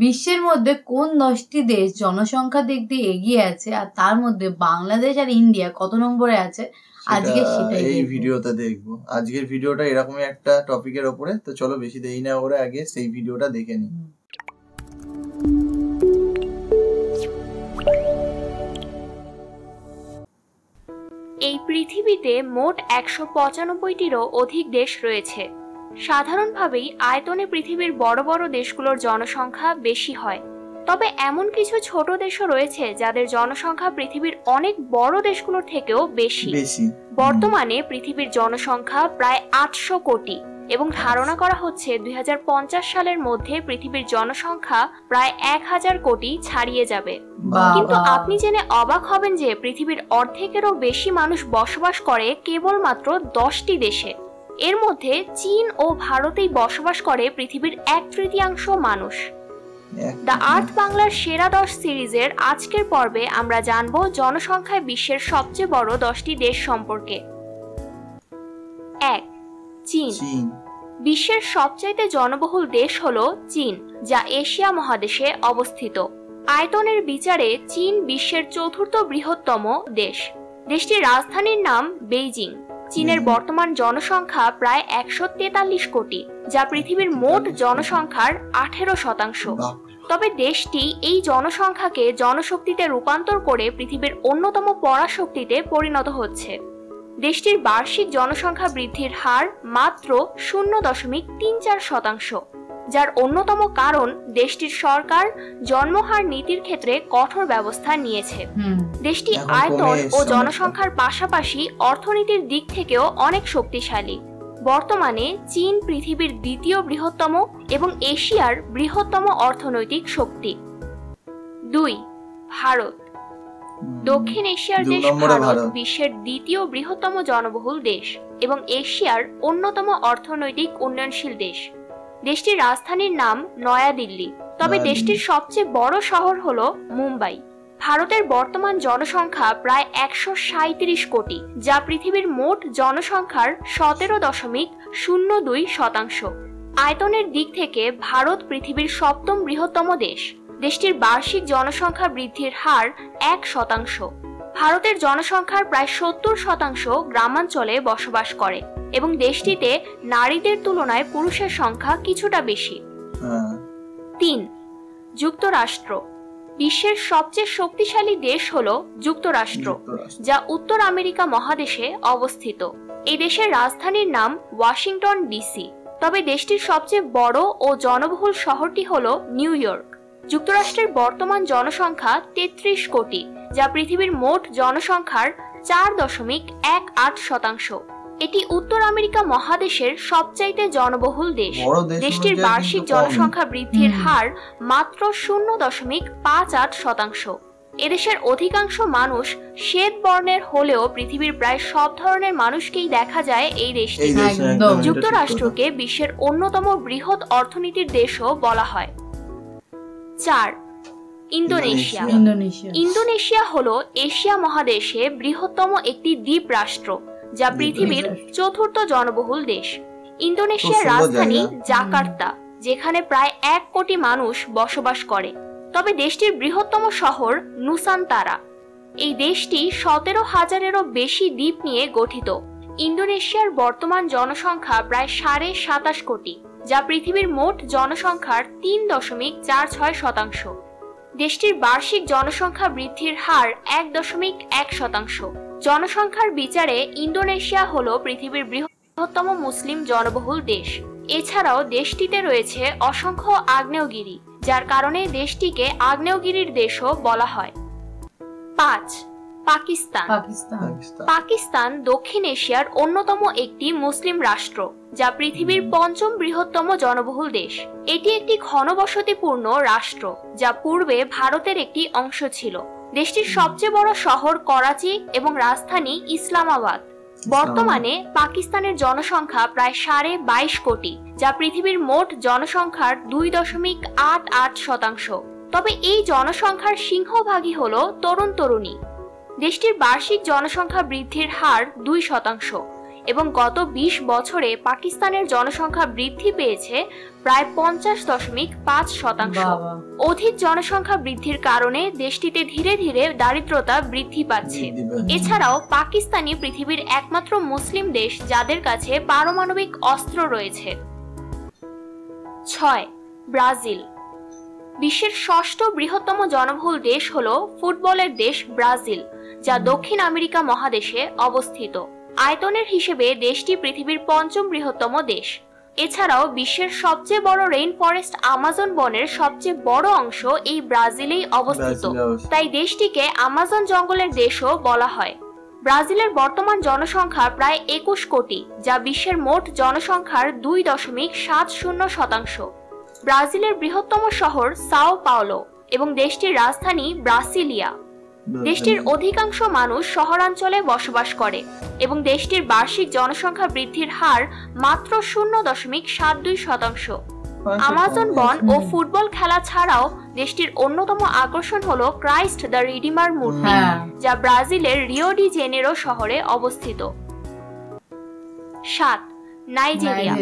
বিশ্বের মধ্যে কোন 10টি দেশ জনসংখ্যার দিক দিয়ে এগিয়ে আছে আর তার মধ্যে বাংলাদেশ আর ইন্ডিয়া কত নম্বরে আছে আজকে সেটাই এই ভিডিওতে দেখবো। আজকের ভিডিওটা এরকমই একটা টপিকের উপরে, তো চলো বেশি দেরি না করে আগে সেই ভিডিওটা দেখে নিই। এই পৃথিবীতে মোট 195টিরও অধিক দেশ রয়েছে। সাধারণভাবেই আয়তনে পৃথিবীর বড় বড় দেশগুলোর জনসংখ্যা বেশি হয়, তবে এমন কিছু ছোট দেশও রয়েছে যাদের জনসংখ্যা পৃথিবীর অনেক বড় দেশগুলোর থেকেও বেশি। বর্তমানে পৃথিবীর জনসংখ্যা প্রায় 800 কোটি এবং ধারণা করা হচ্ছে 2050 সালের মধ্যে পৃথিবীর জনসংখ্যা প্রায় 1000 কোটি ছাড়িয়ে যাবে। কিন্তু আপনি জেনে অবাক হবেন যে পৃথিবীর অর্ধেকেরও বেশি মানুষ বসবাস করে কেবলমাত্র 10টি দেশে। এর মধ্যে চীন ও ভারতেই বসবাস করে পৃথিবীর 1/3 মানুষ। দ্য আর্থ বাংলার সেরা 10 সিরিজের আজকের পর্বে আমরা জানব জনসংখ্যায় বিশ্বের সবচেয়ে বড় 10টি দেশ সম্পর্কে। 1. চীন। বিশ্বের সবচাইতে জনবহুল দেশ হলো চীন, যা এশিয়া মহাদেশে অবস্থিত। আয়তনের বিচারে চীন বিশ্বের 4র্থ বৃহত্তম দেশ। দেশটির রাজধানীর নাম বেইজিং। চীনের বর্তমান জনসংখ্যা প্রায় 143 কোটি, যা পৃথিবীর মোট জনসংখ্যার 18%। তবে দেশটি এই জনসংখ্যাকে জনশক্তিতে রূপান্তর করে পৃথিবীর অন্যতম পরাশক্তিতে পরিণত হচ্ছে। দেশটির বার্ষিক জনসংখ্যা বৃদ্ধির হার মাত্র 0.34%, যার অন্যতম কারণ দেশটির সরকার জন্মহার নীতির ক্ষেত্রে কঠোর ব্যবস্থা নিয়েছে। দেশটি আয়তন ও জনসংখ্যার পাশাপাশি অর্থনীতির দিক থেকেও অনেক শক্তিশালী। বর্তমানে চীন পৃথিবীর 2য় বৃহত্তম এবং এশিয়ার বৃহত্তম অর্থনৈতিক শক্তি। 2. ভারত। দক্ষিণ এশিয়ার দেশ ভারত বিশ্বের 2য় বৃহত্তম জনবহুল দেশ এবং এশিয়ার অন্যতম অর্থনৈতিক উন্নয়নশীল দেশ। দেশটির রাজধানীর নাম নয়াদিল্লি, তবে দেশটির সবচেয়ে বড় শহর হলো মুম্বাই। ভারতের বর্তমান জনসংখ্যা প্রায় 137 কোটি, যা পৃথিবীর মোট জনসংখ্যার 17.02%। আয়তনের দিক থেকে ভারত পৃথিবীর 7ম বৃহত্তম দেশ। দেশটির বার্ষিক জনসংখ্যা বৃদ্ধির হার 1%। ভারতের জনসংখ্যার প্রায় 70% গ্রামাঞ্চলে বসবাস করে এবং দেশটিতে নারীদের তুলনায় পুরুষের সংখ্যা কিছুটা বেশি। 3. যুক্তরাষ্ট্র। বিশ্বের সবচেয়ে শক্তিশালী দেশ হলো যুক্তরাষ্ট্র, যা উত্তর আমেরিকা মহাদেশে অবস্থিত। এই দেশের রাজধানীর নাম ওয়াশিংটন ডিসি, তবে দেশটির সবচেয়ে বড় ও জনবহুল শহরটি হলো নিউ ইয়র্ক। যুক্তরাষ্ট্রের বর্তমান জনসংখ্যা 33 কোটি, যা পৃথিবীর মোট জনসংখ্যার 4.18%। এটি উত্তর আমেরিকা মহাদেশের সবচাইতে জনবহুল দেশ। দেশটির বার্ষিক জনসংখ্যা বৃদ্ধির হার মাত্র 0.58%। এদেশের অধিকাংশ মানুষ শ্বেত বর্ণের হলেও পৃথিবীর প্রায় সব ধরনের মানুষকেই দেখা যায় এই দেশটিতে। যুক্তরাষ্ট্রকে বিশ্বের অন্যতম বৃহৎ অর্থনীতির দেশও বলা হয়। 4. ইন্দোনেশিয়া। ইন্দোনেশিয়া হলো এশিয়া মহাদেশে বৃহত্তম একটি দ্বীপ রাষ্ট্র, যা পৃথিবীর 4র্থ জনবহুল দেশ। ইন্দোনেশিয়ার রাজধানী জাকার্তা, যেখানে প্রায় 1 কোটি মানুষ বসবাস করে, তবে দেশটির বৃহত্তম শহর নুসান্তারা। এই দেশটি 17,000-এরও বেশি দ্বীপ নিয়ে গঠিত। ইন্দোনেশিয়ার বর্তমান জনসংখ্যা প্রায় 27.5 কোটি, যা পৃথিবীর মোট জনসংখ্যার 3.46%। দেশটির বার্ষিক জনসংখ্যা বৃদ্ধির হার 1.1%। জনসংখ্যার বিচারে ইন্দোনেশিয়া হলো পৃথিবীর বৃহত্তম মুসলিম জনবহুল দেশ। এছাড়াও দেশটিতে রয়েছে অসংখ্য আগ্নেয়গিরি, যার কারণে দেশটিকে আগ্নেয়গিরির দেশও বলা হয়। 5. পাকিস্তান। পাকিস্তান দক্ষিণ এশিয়ার অন্যতম একটি মুসলিম রাষ্ট্র, যা পৃথিবীর 5ম বৃহত্তম জনবহুল দেশ। এটি একটি ঘনবসতিপূর্ণ রাষ্ট্র, যা পূর্বে ভারতের একটি অংশ ছিল। দেশটির সবচেয়ে বড় শহর করাচি এবং রাজধানী ইসলামাবাদ। বর্তমানে পাকিস্তানের জনসংখ্যা প্রায় 22.5 কোটি, যা পৃথিবীর মোট জনসংখ্যার 2.88%। তবে এই জনসংখ্যার সিংহভাগই হল তরুণ তরুণী। দেশটির বার্ষিক জনসংখ্যা বৃদ্ধির হার 2%। এবং গত 20 বছরে পাকিস্তানের জনসংখ্যা বৃদ্ধি পেয়েছে প্রায় 50.5%। বাবা। অধিক জনসংখ্যা বৃদ্ধির কারণে দেশটিতে ধীরে ধীরে দারিদ্রতা বৃদ্ধি পাচ্ছে। এছাড়াও পাকিস্তানই পৃথিবীর একমাত্র মুসলিম দেশ যাদের কাছে পারমাণবিক অস্ত্র রয়েছে। 6. ব্রাজিল। বিশ্বের ষষ্ঠ বৃহত্তম জনবহুল দেশ হলো ফুটবলের দেশ ব্রাজিল, যা দক্ষিণ আমেরিকা মহাদেশে অবস্থিত। আয়তনের হিসেবে দেশটি পৃথিবীর 5ম বৃহত্তম দেশ। এছাড়াও বিশ্বের সবচেয়ে বড় রেইন ফরেস্ট আমাজন বনের সবচেয়ে বড় অংশ এই ব্রাজিলেই অবস্থিত, তাই দেশটিকে আমাজন জঙ্গলের দেশও বলা হয়। ব্রাজিলের বর্তমান জনসংখ্যা প্রায় 21 কোটি, যা বিশ্বের মোট জনসংখ্যার 2.70%। ব্রাজিলের বৃহত্তম শহর সাও পাওলো এবং দেশটির রাজধানী ব্রাসিলিয়া। দেশটির অধিকাংশ মানুষ শহরাঞ্চলে বসবাস করে এবং দেশটির বার্ষিক জনসংখ্যা বৃদ্ধির হার মাত্র 0.72%। আমাজন বন ও ফুটবল খেলা ছাড়াও দেশটির অন্যতম আকর্ষণ হলো ক্রাইস্ট দ্য রিডিমার মূর্তি, যা ব্রাজিলের রিও ডি জেনেরো শহরে অবস্থিত। 7. নাইজেরিয়া।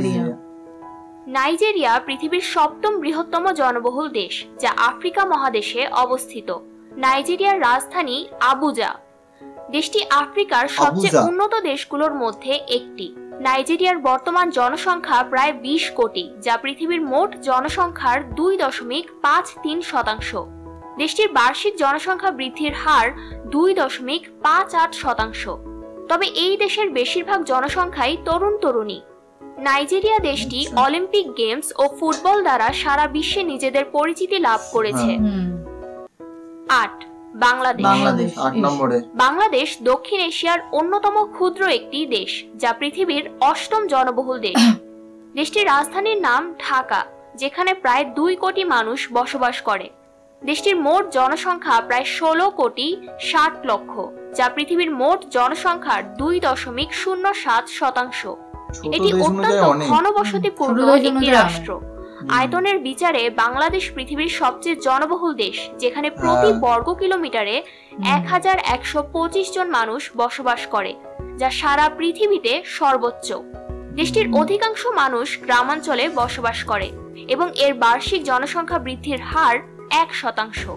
নাইজেরিয়া পৃথিবীর 7ম বৃহত্তম জনবহুল দেশ, যা আফ্রিকা মহাদেশে অবস্থিত। নাইজেরিয়ার রাজধানী আবুজা। দেশটি আফ্রিকার সবচেয়ে উন্নত দেশগুলোর মধ্যে একটি। নাইজেরিয়ার বর্তমান জনসংখ্যা প্রায় 20 কোটি, যা পৃথিবীর মোট জনসংখ্যার 2.53%। দেশটির বার্ষিক জনসংখ্যা বৃদ্ধির হার 2.58%। তবে এই দেশের বেশিরভাগ জনসংখ্যাই তরুণ তরুণী। নাইজেরিয়া দেশটি অলিম্পিক গেমস ও ফুটবল দ্বারা সারা বিশ্বে নিজেদের পরিচিতি লাভ করেছে। 8. বাংলাদেশ। বাংলাদেশ দক্ষিণ এশিয়ার অন্যতম ক্ষুদ্র একটি দেশ, যা পৃথিবীর 8ম জনবহুল দেশ। দেশটির রাজধানীর নাম ঢাকা, যেখানে প্রায় 2 কোটি মানুষ বসবাস করে। দেশটির মোট জনসংখ্যা প্রায় 16.60 কোটি, যা পৃথিবীর মোট জনসংখ্যার 2.07%। এটি অত্যন্ত ঘনবসতিপূর্ণ একটি রাষ্ট্র। আয়তনের বিচারে বাংলাদেশ পৃথিবীর সবচেয়ে জনবহুল দেশ, যেখানে প্রতি বর্গ কিলোমিটারে 1125 জন মানুষ বসবাস করে, যা সারা পৃথিবীতে সর্বোচ্চ। দেশটির অধিকাংশ মানুষ গ্রামাঞ্চলে বসবাস করে এবং এর বার্ষিক জনসংখ্যা বৃদ্ধির হার 1%।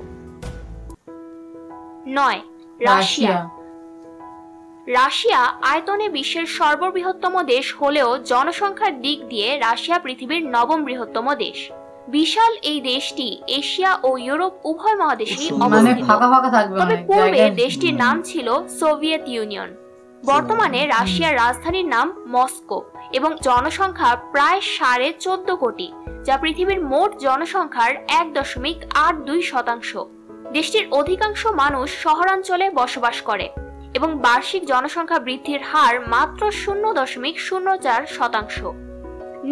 9. রাশিয়া। রাশিয়া আয়তনে বিশ্বের সর্ববৃহত্তম দেশ হলেও জনসংখ্যার দিক দিয়ে রাশিয়া পৃথিবীর 9ম বৃহত্তম দেশ। বিশাল এই দেশটি এশিয়া ও ইউরোপ উভয় মহাদেশেই অবস্থিত। তবে পূর্বে দেশটির নাম ছিল সোভিয়েত ইউনিয়ন। বর্তমানে রাশিয়ার রাজধানীর নাম মস্কো এবং জনসংখ্যা প্রায় 14.5 কোটি, যা পৃথিবীর মোট জনসংখ্যার 1.82%। দেশটির অধিকাংশ মানুষ শহরাঞ্চলে বসবাস করে এবং বার্ষিক জনসংখ্যা বৃদ্ধির হার মাত্র 0.04%।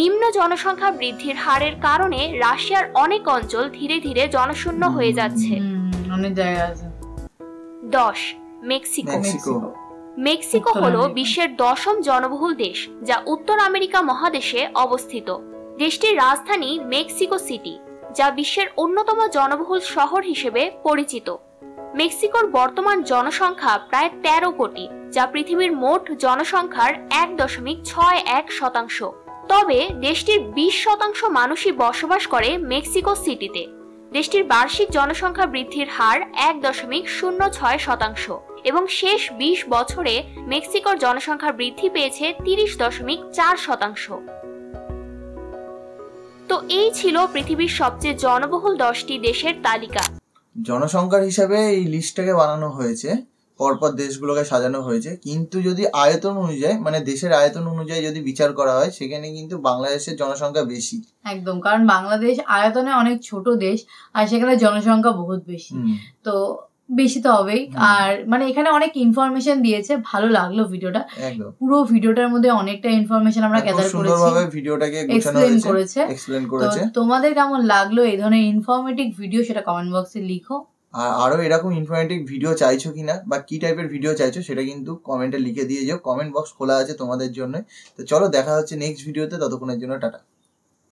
নিম্ন জনসংখ্যা বৃদ্ধির হারের কারণে রাশিয়ার অনেক অঞ্চল ধীরে ধীরে জনশূন্য হয়ে যাচ্ছে। 10. মেক্সিকো। মেক্সিকো হলো বিশ্বের 10ম জনবহুল দেশ, যা উত্তর আমেরিকা মহাদেশে অবস্থিত। দেশটির রাজধানী মেক্সিকো সিটি, যা বিশ্বের অন্যতম জনবহুল শহর হিসেবে পরিচিত। মেক্সিকোর বর্তমান জনসংখ্যা প্রায় 13 কোটি, যা পৃথিবীর মোট জনসংখ্যার 1.61%। তবে দেশটির 20% মানুষই বসবাস করে মেক্সিকো সিটিতে। দেশটির বার্ষিক জনসংখ্যা বৃদ্ধির হার 1.06% এবং শেষ 20 বছরে মেক্সিকোর জনসংখ্যা বৃদ্ধি পেয়েছে 30.4%। তো এই ছিল পৃথিবীর সবচেয়ে জনবহুল 10টি দেশের তালিকা। জনসংখ্যার হিসাবে এই লিস্টটাকে বানানো হয়েছে, পরপর দেশগুলোকে সাজানো হয়েছে, কিন্তু যদি আয়তন অনুযায়ী মানে দেশের আয়তন অনুযায়ী যদি বিচার করা হয় সেখানে কিন্তু বাংলাদেশের জনসংখ্যা বেশি। একদম, কারণ বাংলাদেশ আয়তনে অনেক ছোট দেশ আর সেখানে জনসংখ্যা বহুত বেশি, তো বেশি তো হবেই। আর মানে এখানে অনেক ইনফরমেশন দিয়েছে, ভালো লাগলো ভিডিওটা। পুরো ভিডিওটার মধ্যে অনেকটা ইনফরমেশন আমরা গ্যাদার করেছি, সুন্দরভাবে ভিডিওটাকে এক্সপ্লেন করেছে। তোমাদের কেমন লাগলো এই ধরনের ইনফরমেটিভ ভিডিও সেটা কমেন্ট বক্সে লিখো। আর আরো এরকম ইনফরমেটিভ ভিডিও চাইছো কিনা বা কি টাইপের ভিডিও চাইছো সেটা কিন্তু কমেন্টে লিখে দিয়ে যাও, কমেন্ট বক্স খোলা আছে তোমাদের জন্য। তো চলো দেখা হচ্ছে নেক্সট ভিডিওতে, ততক্ষণের জন্য টাটা।